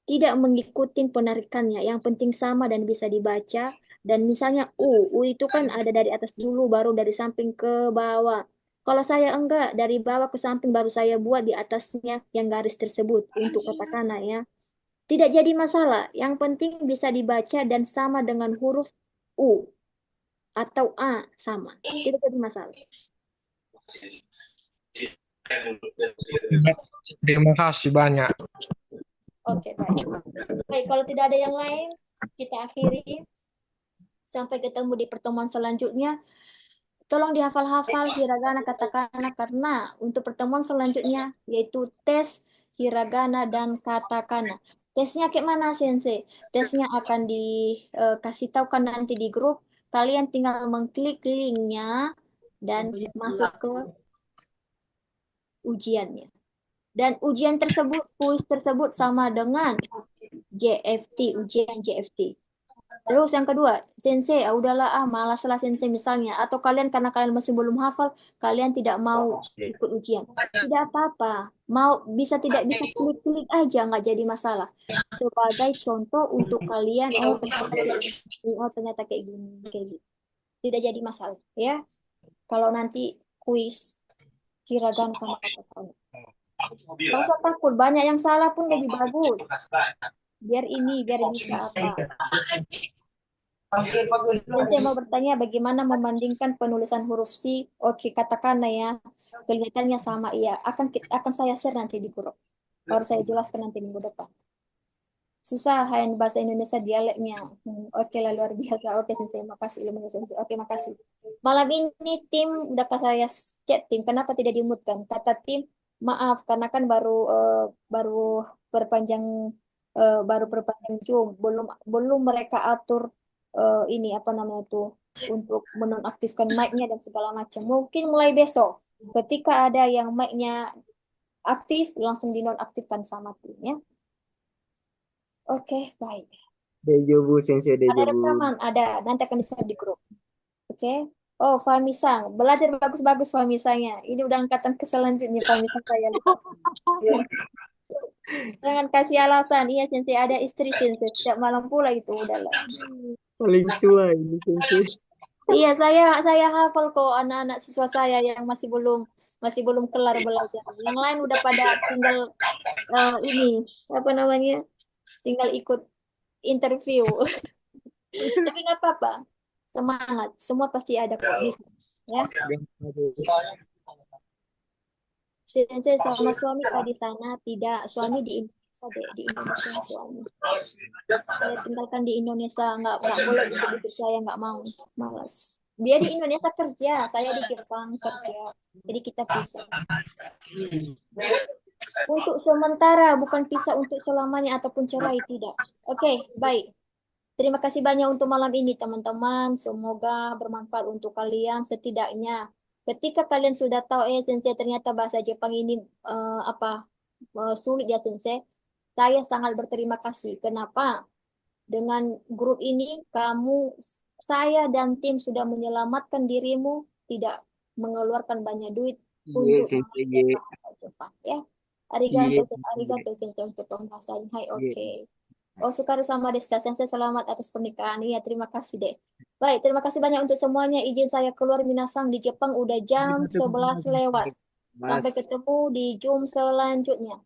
tidak mengikuti penarikannya, yang penting sama dan bisa dibaca. Dan misalnya U itu kan ada dari atas dulu, baru dari samping ke bawah. Kalau saya enggak, dari bawah ke samping baru saya buat di atasnya yang garis tersebut untuk katakana ya. Tidak jadi masalah. Yang penting bisa dibaca dan sama dengan huruf U atau A sama. Tidak jadi masalah. Terima kasih banyak. Oke, baik. Baik, kalau tidak ada yang lain, kita akhiri. Sampai ketemu di pertemuan selanjutnya. Tolong dihafal-hafal hiragana, katakana, karena untuk pertemuan selanjutnya, yaitu tes hiragana dan katakana. Tesnya kayak mana, Sensei? Tesnya akan dikasih tahu kan nanti di grup. Kalian tinggal mengklik linknya dan masuk ke ujiannya. Dan ujian tersebut, kuis tersebut sama dengan JFT, ujian JFT. Terus yang kedua, Sensei, udahlah malaslah Sensei misalnya. Atau kalian karena kalian masih belum hafal, kalian tidak mau ikut ujian. Tidak apa-apa. Bisa tidak bisa klik-klik aja, nggak jadi masalah. Sebagai contoh untuk kalian, ternyata kayak gini, kayak gitu. Tidak jadi masalah, ya. Kalau nanti kuis hiragana sama katakana. Gak usah takut, banyak yang salah pun lebih bagus. Biar bisa apa. Dan saya mau bertanya bagaimana membandingkan penulisan huruf C, oke katakanlah ya, kelihatannya sama, iya. Akan saya share nanti di grup. Baru saya jelaskan nanti minggu depan. Susah hanya bahasa Indonesia dialeknya. Oke lah, luar biasa. Oke Sensei, makasih ilmunya Sensei. Oke, makasih. Malam ini tim udah saya chat tim, kenapa tidak dimutkan? Kata tim, maaf karena kan baru perpanjang Zoom, belum mereka atur ini apa namanya tuh untuk menonaktifkan mic-nya dan segala macam. Mungkin mulai besok, ketika ada yang mic-nya aktif, langsung dinonaktifkan sama tim ya. Oke, baik. Dejobu Sensei Ada Dejobu. rekaman, ada. Nanti akan di-share di grup. Oke. Oh, Fahmi-san. Belajar bagus-bagus Fahmi-sannya. Ini udah angkatan ke selanjutnya Fahmi-san saya lihat. Jangan kasih alasan. Iya, Sensei ada istri Sensei. Setiap malam pula itu udahlah. Paling tua ini sensei. Iya, saya hafal kok anak-anak siswa saya yang masih belum kelar belajar. Yang lain udah pada tinggal ini apa namanya? Tinggal ikut interview. Tapi nggak apa-apa. Semangat. Semua pasti ada kok bisa. Ya. Sensei sama suami kah di sana? Tidak, suami di Indonesia deh, di Indonesia suami. Saya tinggalkan di Indonesia, nggak boleh ikut-ikut saya nggak mau, malas. Dia di Indonesia kerja, saya di Jepang kerja, jadi kita pisah. Untuk sementara, bukan pisah untuk selamanya ataupun cerai, tidak. Oke, baik. Terima kasih banyak untuk malam ini, teman-teman. Semoga bermanfaat untuk kalian. Setidaknya, ketika kalian sudah tahu, Sensei, ternyata bahasa Jepang ini sulit ya, Sensei. Saya sangat berterima kasih. Kenapa? Dengan grup ini, saya dan tim sudah menyelamatkan dirimu, tidak mengeluarkan banyak duit Iya untuk sensei. belajar bahasa Jepang. Ya, Iya. arigato, Sensei, untuk pembahasan. Hai, Iya. oke. Oh, Sukari sama Deska, Sensei selamat atas pernikahan. Iya, terima kasih deh. Baik, terima kasih banyak untuk semuanya. Izin saya keluar Minasang di Jepang udah jam 11 lewat. Sampai Mas. ketemu di Zoom selanjutnya.